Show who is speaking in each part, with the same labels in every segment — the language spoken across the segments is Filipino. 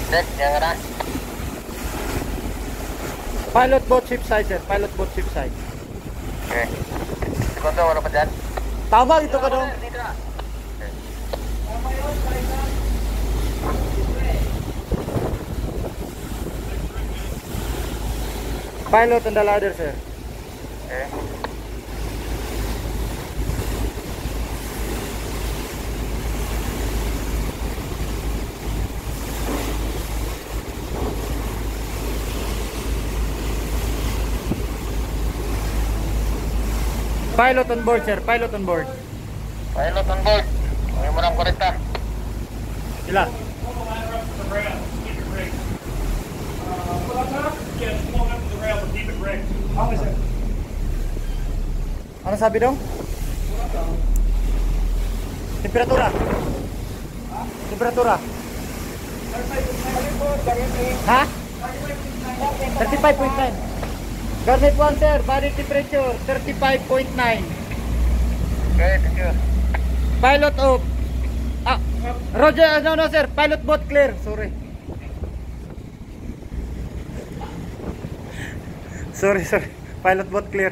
Speaker 1: Check, yan ka na.
Speaker 2: Pilot boat ship side, sir. Pilot boat ship side.
Speaker 1: Okay. Segundo, wala pa dyan?
Speaker 2: Tama, dito ka dong.
Speaker 1: Dito na. Okay.
Speaker 2: Pilot on the ladder, sir.
Speaker 1: Okay.
Speaker 2: Pilot on board, sir. Pilot on board.
Speaker 1: Pilot on board. Ngayon mo ng 40.
Speaker 2: Sila. Ano sabi dong? Temperatura. Temperatura. Ha? 35.9. Garnet 1, sir. Body temperature 35.9.
Speaker 1: Okay, thank you.
Speaker 2: Pilot off. Roger, no, sir. Pilot boat clear. Sorry. Sorry. Pilot boat clear.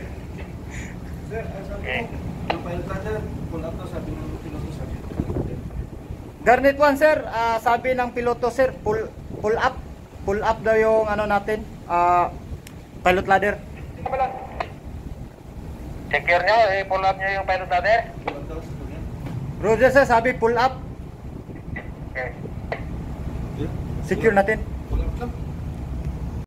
Speaker 1: Okay.
Speaker 3: Yung pilot ladder, pull up to, sabi ng piloto, sabi.
Speaker 2: Garnet 1, sir. Sabi ng piloto, sir, pull up. Pull up daw yung ano natin. Pilot ladder.
Speaker 1: Secure nyo, i-pull up nyo yung pilot ladder.
Speaker 3: Pull up daw, sabi niya.
Speaker 2: Roger, sir. Sabi pull up.
Speaker 1: Okay.
Speaker 2: Secure natin.